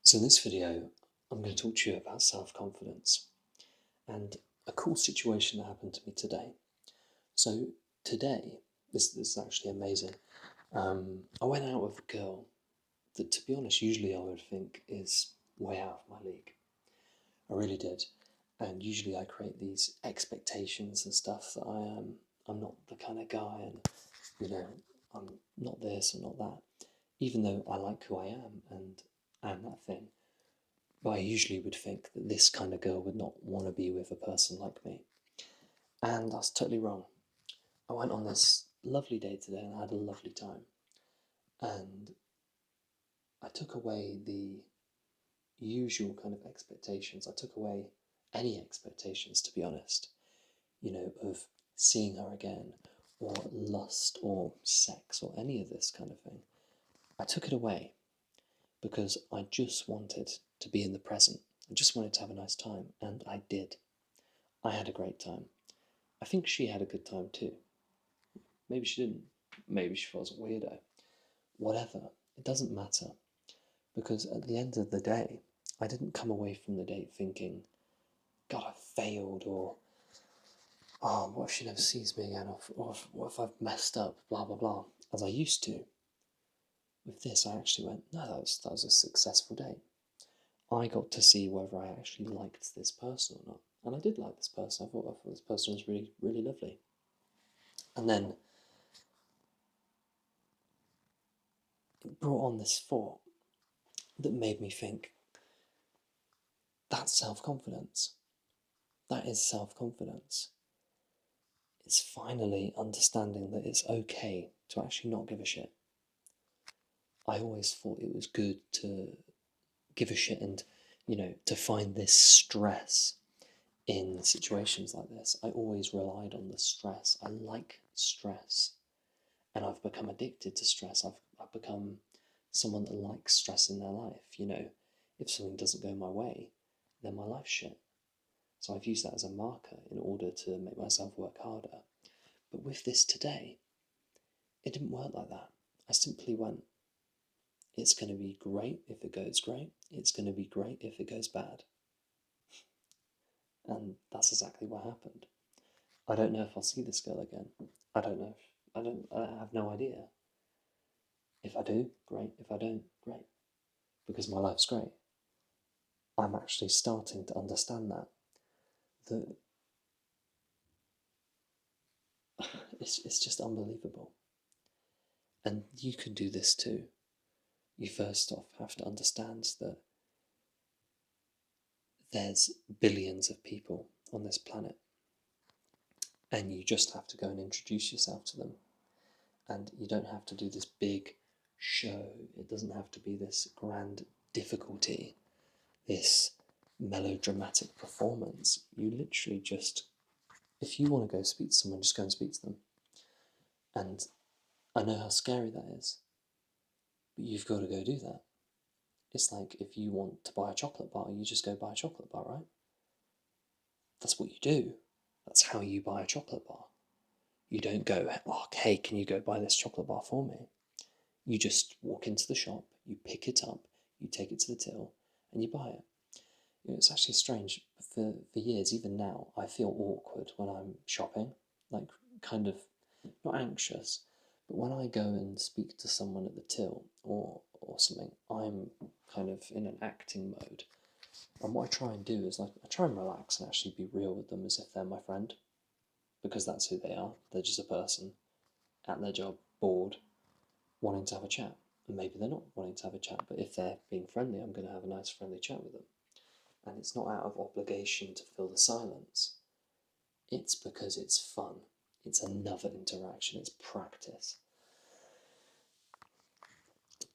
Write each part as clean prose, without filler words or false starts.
So in this video, I'm going to talk to you about self-confidence and a cool situation that happened to me today. So today, this is actually amazing. I went out with a girl that, to be honest, usually I would think is way out of my league. I really did, and usually I create these expectations and stuff that I'm not the kind of guy, and I'm not this or not that. Even though I like who I am and that thing, but I usually would think that this kind of girl would not want to be with a person like me. And that's totally wrong. I went on this lovely date today and I had a lovely time. And I took away the usual kind of expectations. I took away any expectations, to be honest, of seeing her again, or lust, or sex, or any of this kind of thing. I took it away because I just wanted to be in the present. I just wanted to have a nice time, and I did. I had a great time. I think she had a good time too. Maybe she didn't. Maybe she was a weirdo. Whatever. It doesn't matter. Because at the end of the day, I didn't come away from the date thinking, God, I failed, or, oh, what if she never sees me again, or what if I've messed up, blah, blah, blah, as I used to. With this, I actually went, no, that was a successful date. I got to see whether I actually liked this person or not. And I did like this person. I thought this person was really, really lovely. And then it brought on this thought that made me think, that's self-confidence. That is self-confidence. It's finally understanding that it's okay to actually not give a shit. I always thought it was good to give a shit and, to find this stress in situations like this. I always relied on the stress. I like stress. And I've become addicted to stress. I've become someone that likes stress in their life. If something doesn't go my way, then my life's shit. So I've used that as a marker in order to make myself work harder. But with this today, it didn't work like that. I simply went, it's going to be great if it goes great. It's going to be great if it goes bad. And that's exactly what happened. I don't know if I'll see this girl again. I don't know. I have no idea. If I do, great. If I don't, great. Because my life's great. I'm actually starting to understand that it's just unbelievable. And you can do this too. You first off have to understand that there's billions of people on this planet, and you just have to go and introduce yourself to them. And you don't have to do this big show. It doesn't have to be this grand difficulty, this melodramatic performance. You literally just, if you want to go speak to someone, just go and speak to them. And I know how scary that is, but you've got to go do that. It's like if you want to buy a chocolate bar, you just go buy a chocolate bar, right? That's what you do. That's how you buy a chocolate bar. You don't go, oh, hey, can you go buy this chocolate bar for me? You just walk into the shop, you pick it up, you take it to the till, and you buy it. It's actually strange. For years, even now, I feel awkward when I'm shopping, like kind of not anxious, but when I go and speak to someone at the till or something, I'm kind of in an acting mode. And what I try and do is I try and relax and actually be real with them as if they're my friend, because that's who they are. They're just a person at their job, bored, wanting to have a chat. And maybe they're not wanting to have a chat, but if they're being friendly, I'm going to have a nice friendly chat with them. And it's not out of obligation to fill the silence. It's because it's fun. It's another interaction. It's practice.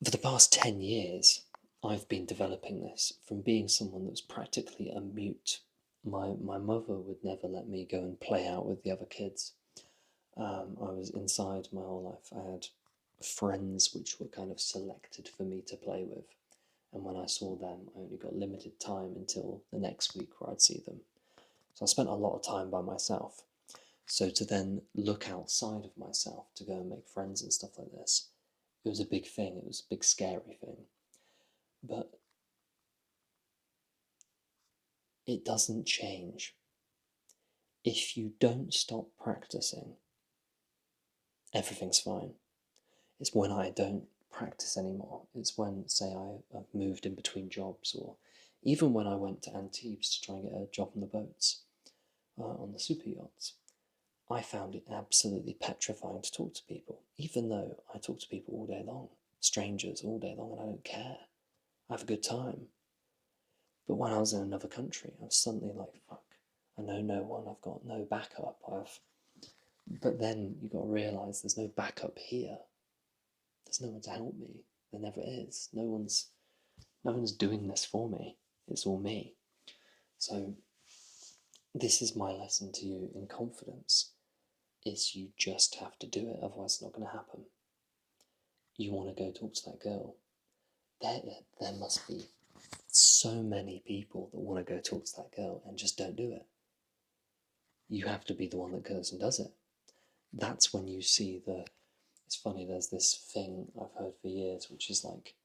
For the past 10 years, I've been developing this from being someone that was practically a mute. My mother would never let me go and play out with the other kids. I was inside my whole life. I had friends which were kind of selected for me to play with. And when I saw them, I only got limited time until the next week where I'd see them. So I spent a lot of time by myself. So to then look outside of myself to go and make friends and stuff like this, it was a big thing. It was a big scary thing. But it doesn't change. If you don't stop practicing, everything's fine. It's when I don't practice anymore. It's when, say, I've moved in between jobs, or even when I went to Antibes to try and get a job on the boats, on the super yachts. I found it absolutely petrifying to talk to people, even though I talk to people all day long, strangers all day long, and I don't care. I have a good time. But when I was in another country, I was suddenly like, fuck, I know no one, I've got no backup, But then you got to realise there's no backup here. There's no one to help me. There never is. No one's doing this for me. It's all me. So this is my lesson to you in confidence, is you just have to do it, otherwise it's not going to happen. You want to go talk to that girl. There must be so many people that want to go talk to that girl and just don't do it. You have to be the one that goes and does it. That's when you see it's funny, there's this thing I've heard for years, which is like,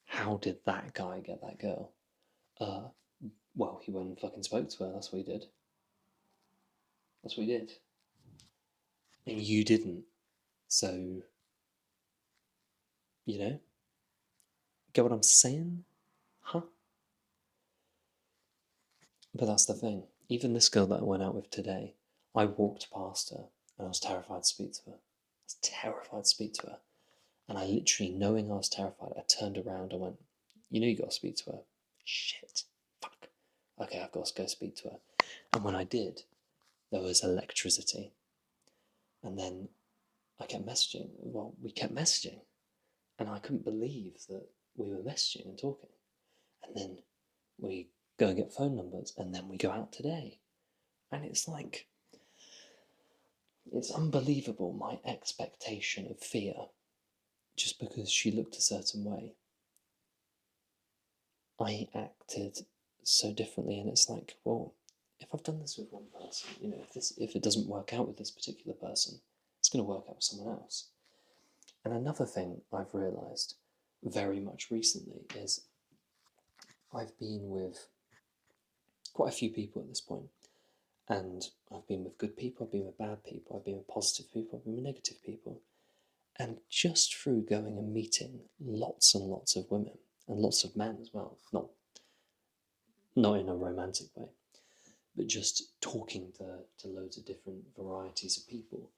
how did that guy get that girl? Well, he went and fucking spoke to her, that's what he did. That's what he did. And you didn't. So, get what I'm saying? Huh? But that's the thing. Even this girl that I went out with today, I walked past her and I was terrified to speak to her. I was terrified to speak to her. And I literally, knowing I was terrified, I turned around and went, you got to speak to her. Shit. Fuck. Okay, I've got to go speak to her. And when I did, there was electricity. And then I kept messaging. Well, we kept messaging. And I couldn't believe that we were messaging and talking. And then we go and get phone numbers, and then we go out today. And it's like, it's unbelievable, my expectation of fear, just because she looked a certain way. I acted so differently, and it's like, well, if I've done this with one person, if it doesn't work out with this particular person, it's going to work out with someone else. And another thing I've realised very much recently is I've been with quite a few people at this point, and I've been with good people, I've been with bad people, I've been with positive people, I've been with negative people. And just through going and meeting lots and lots of women, and lots of men as well, not in a romantic way, but just talking to loads of different varieties of people,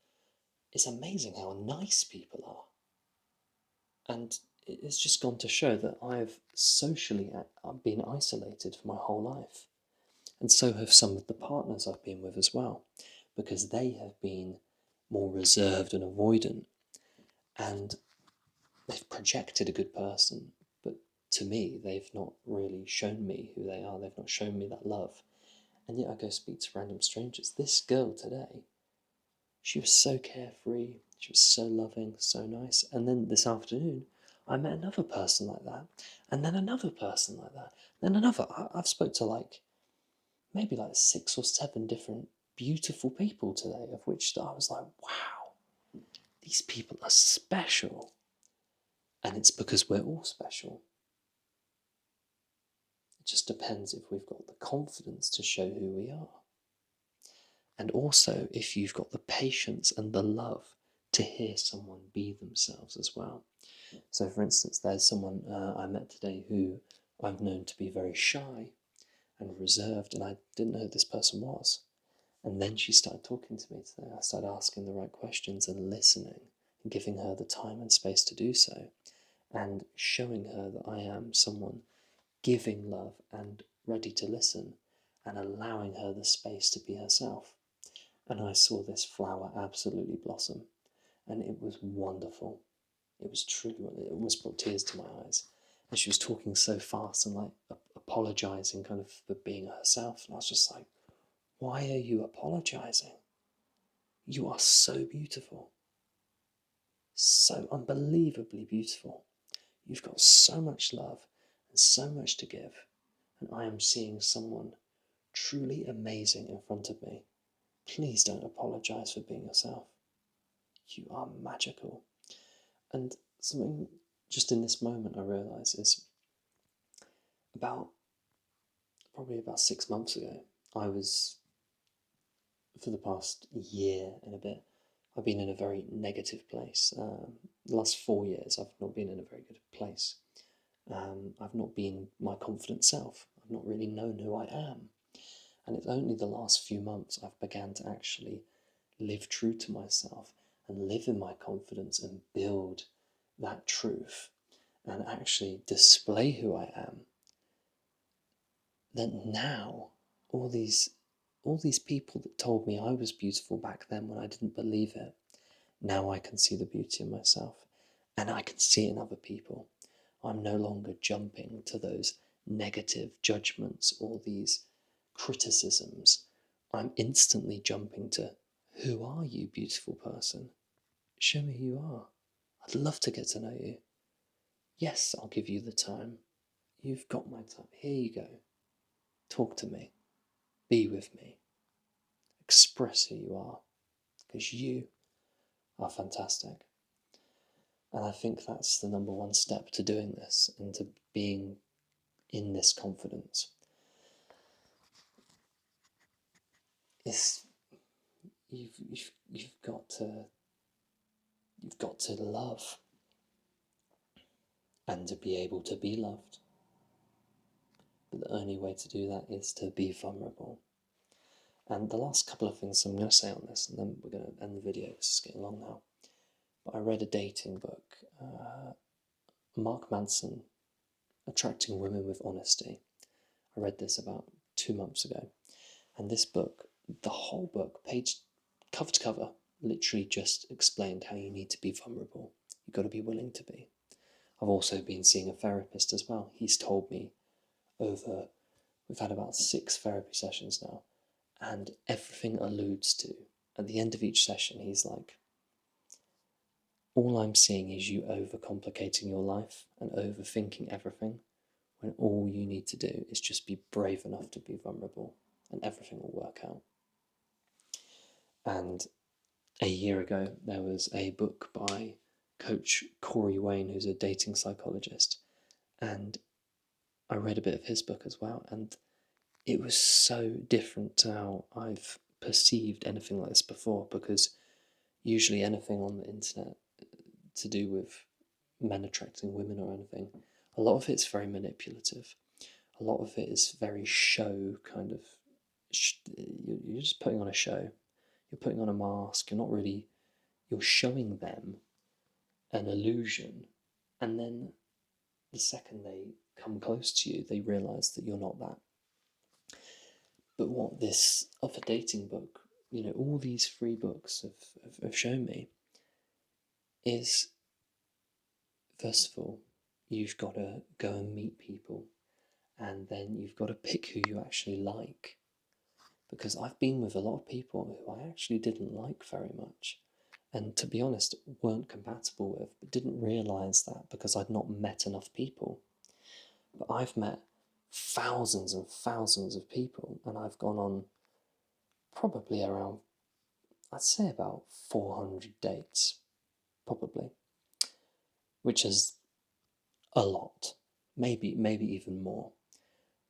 it's amazing how nice people are. And it's just gone to show that I've socially been isolated for my whole life. And so have some of the partners I've been with as well, because they have been more reserved and avoidant. And they've projected a good person, but to me, they've not really shown me who they are. They've not shown me that love. And yet I go speak to random strangers. This girl today, she was so carefree, she was so loving, so nice. And then this afternoon, I met another person like that, and then another person like that, then another. I've spoke to maybe 6 or 7 different beautiful people today, of which I was like, wow, these people are special. And it's because we're all special. It just depends if we've got the confidence to show who we are. And also if you've got the patience and the love to hear someone be themselves as well. So for instance, there's someone I met today who I've known to be very shy and reserved, and I didn't know who this person was. And then she started talking to me today. I started asking the right questions and listening and giving her the time and space to do so, and showing her that I am someone giving love and ready to listen, and allowing her the space to be herself. And I saw this flower absolutely blossom, and it was wonderful. It was truly, it almost brought tears to my eyes. And she was talking so fast and apologizing kind of for being herself. And I was just like, why are you apologizing? You are so beautiful. So unbelievably beautiful. You've got so much love and so much to give. And I am seeing someone truly amazing in front of me. Please don't apologize for being yourself. You are magical. And something just in this moment I realise is about probably about 6 months ago. I was, for the past year and a bit, I've been in a very negative place. The last 4 years, I've not been in a very good place. I've not been my confident self. I've not really known who I am. And it's only the last few months I've began to actually live true to myself and live in my confidence and build that truth and actually display who I am. That now all these people that told me I was beautiful back then when I didn't believe it, now I can see the beauty in myself and I can see it in other people. I'm no longer jumping to those negative judgments or these criticisms. I'm instantly jumping to, who are you, beautiful person? Show me who you are. I'd love to get to know you. Yes, I'll give you the time. You've got my time. Here you go. Talk to me. Be with me. Express who you are. Because you are fantastic. And I think that's the number one step to doing this and to being in this confidence. It's you've got to love and to be able to be loved. But the only way to do that is to be vulnerable. And the last couple of things I'm going to say on this, and then we're going to end the video because it's getting long now. But I read a dating book, Mark Manson, Attracting Women with Honesty. I read this about 2 months ago. And this book, the whole book, page cover to cover, literally just explained how you need to be vulnerable. You've got to be willing to be. I've also been seeing a therapist as well. He's told me we've had about 6 therapy sessions now, and everything alludes to, at the end of each session, he's like, all I'm seeing is you overcomplicating your life and overthinking everything, when all you need to do is just be brave enough to be vulnerable, and everything will work out. And a year ago, there was a book by Coach Corey Wayne, who's a dating psychologist, and I read a bit of his book as well, and it was so different to how I've perceived anything like this before, because usually anything on the internet to do with men attracting women or anything, a lot of it's very manipulative. A lot of it is very show kind of. You're just putting on a show. You're putting on a mask. You're showing them an illusion, and then the second they come close to you, they realise that you're not that. But what this other dating book, all these 3 books have shown me is, first of all, you've got to go and meet people, and then you've got to pick who you actually like. Because I've been with a lot of people who I actually didn't like very much, and to be honest, weren't compatible with, but didn't realise that because I'd not met enough people. But I've met thousands and thousands of people, and I've gone on probably around, I'd say about 400 dates, probably, which is a lot, maybe even more,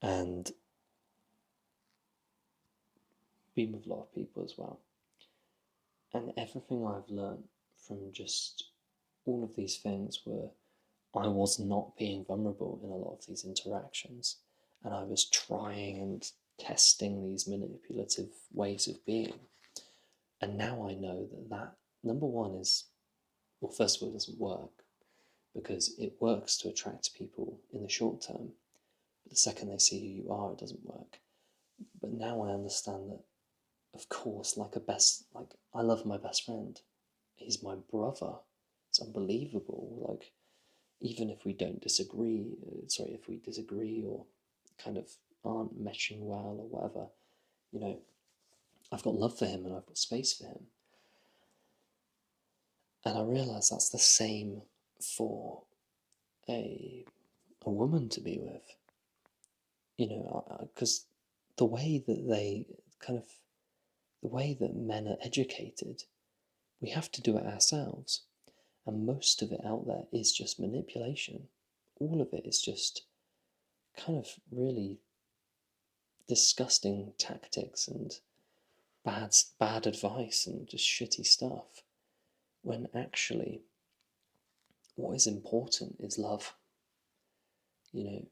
and been with a lot of people as well. And everything I've learned from just all of these things were, I was not being vulnerable in a lot of these interactions, and I was trying and testing these manipulative ways of being. And now I know that number one is, well, first of all, it doesn't work, because it works to attract people in the short term, but the second they see who you are, it doesn't work. But now I understand that, of course, like I love my best friend. He's my brother. It's unbelievable. Like, even if we disagree or kind of aren't meshing well or whatever, I've got love for him and I've got space for him. And I realise that's the same for a woman to be with. Because the way that men are educated, we have to do it ourselves. And most of it out there is just manipulation. All of it is just kind of really disgusting tactics and bad advice and just shitty stuff, when actually what is important is love. You know,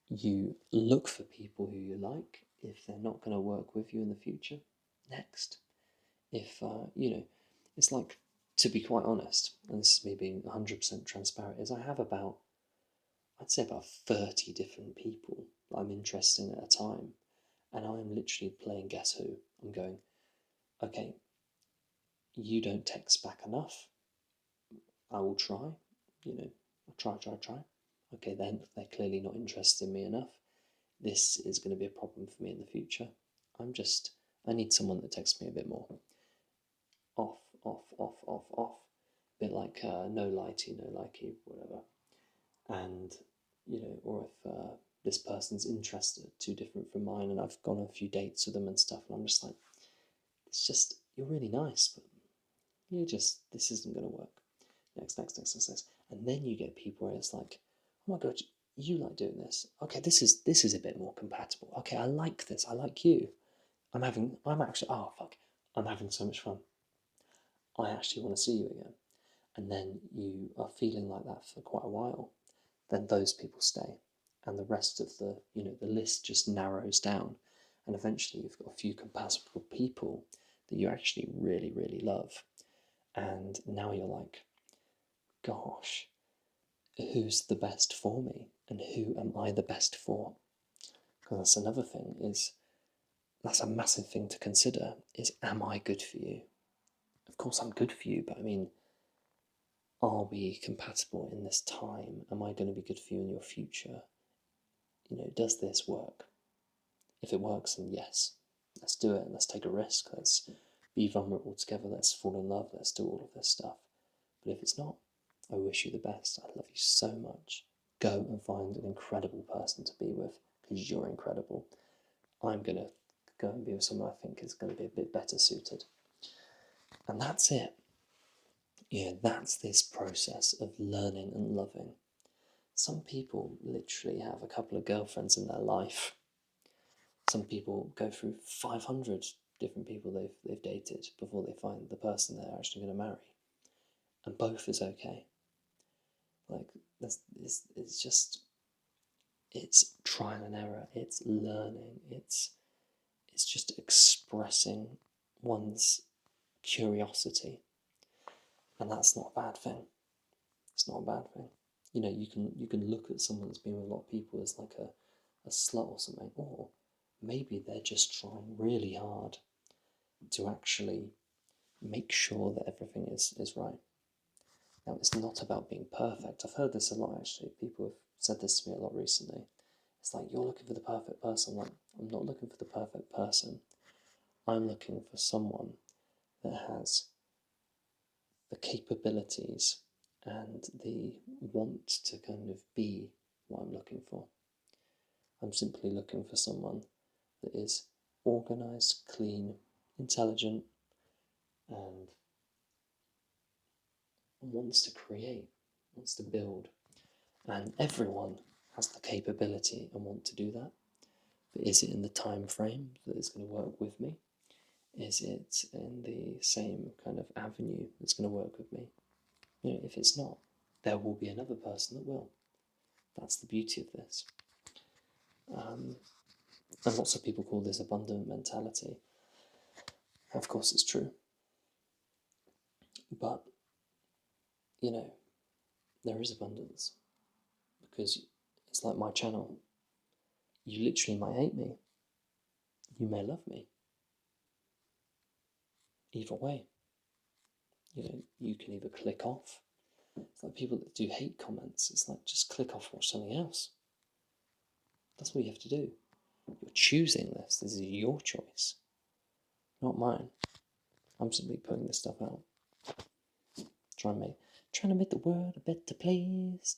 you look for people who you like. If they're not going to work with you in the future, next. If it's like, to be quite honest, and this is me being 100% transparent, is I have I'd say about 30 different people that I'm interested in at a time, and I am literally playing guess who. I'm going, okay, you don't text back enough. I will try. I'll try. Okay, then they're clearly not interested in me enough. This is going to be a problem for me in the future. I need someone that texts me a bit more. Off, off, off, off, off. A bit like no likey, no likey, whatever. And, or if this person's interested, too different from mine, and I've gone on a few dates with them and stuff, and I'm just like, it's just, you're really nice, but this isn't going to work. Next. And then you get people where it's like, oh my God, you like doing this. Okay, this is a bit more compatible. Okay, I like this. I like you. I'm having so much fun. I actually want to see you again. And then you are feeling like that for quite a while. Then those people stay, and the rest of the list just narrows down, and eventually you've got a few compatible people that you actually really, really love. And now you're like, gosh, who's the best for me, and who am I the best for? Because that's another thing, that's a massive thing to consider, is am I good for you? Of course I'm good for you, but I mean, are we compatible in this time? Am I going to be good for you in your future? Does this work? If it works, then yes, let's do it. Let's take a risk. Let's be vulnerable together. Let's fall in love. Let's do all of this stuff. But if it's not, I wish you the best. I love you so much. Go and find an incredible person to be with, because you're incredible. I'm going to go and be with someone I think is going to be a bit better suited. And that's it. That's this process of learning and loving. Some people literally have a couple of girlfriends in their life. Some people go through 500 different people they've dated before they find the person they're actually going to marry. And both is okay. Like, it's trial and error, it's learning, it's just expressing one's curiosity. And that's not a bad thing. It's not a bad thing. You can look at someone that's been with a lot of people as like a slut or something, or maybe they're just trying really hard to actually make sure that everything is right. Now, it's not about being perfect. I've heard this a lot, actually. People have said this to me a lot recently. It's like, you're looking for the perfect person. I'm like, I'm not looking for the perfect person. I'm looking for someone that has the capabilities and the want to kind of be what I'm looking for. I'm simply looking for someone that is organised, clean, intelligent, and wants to create, wants to build. And everyone has the capability and want to do that. But is it in the time frame that is going to work with me? Is it in the same kind of avenue that's going to work with me? If it's not, there will be another person that will. That's the beauty of this. And lots of people call this abundant mentality. Of course it's true. But, there is abundance. Because it's like my channel. You literally might hate me. You may love me. Either way. You can either click off. It's like people that do hate comments. It's like, just click off, watch something else. That's what you have to do. You're choosing this. This is your choice, not mine. I'm simply putting this stuff out. Trying to make the world a better place.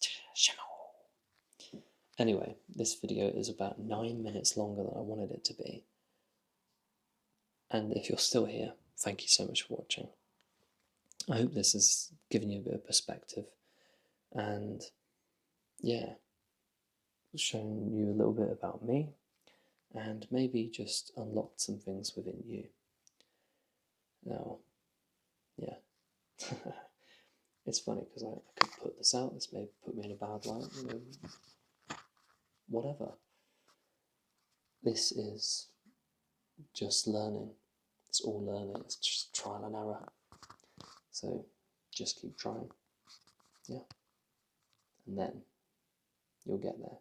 Anyway, this video is about 9 minutes longer than I wanted it to be. And if you're still here, thank you so much for watching. I hope this has given you a bit of perspective, and shown you a little bit about me, and maybe just unlocked some things within you. Now, yeah, it's funny because I could put this out, this may put me in a bad light, whatever. This is just learning. It's all learning, it's just trial and error. So just keep trying, yeah, and then you'll get there.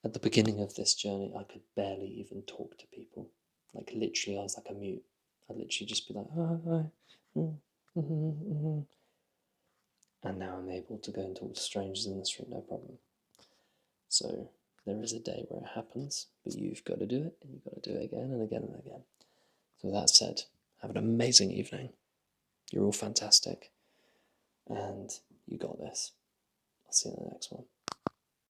At the beginning of this journey, I could barely even talk to people. Like, literally, I was like a mute. I'd literally just be like, hi. And now I'm able to go and talk to strangers in the street, no problem. So there is a day where it happens, but you've got to do it, and you've got to do it again and again and again. So with that said, have an amazing evening. You're all fantastic, and you got this. I'll see you in the next one.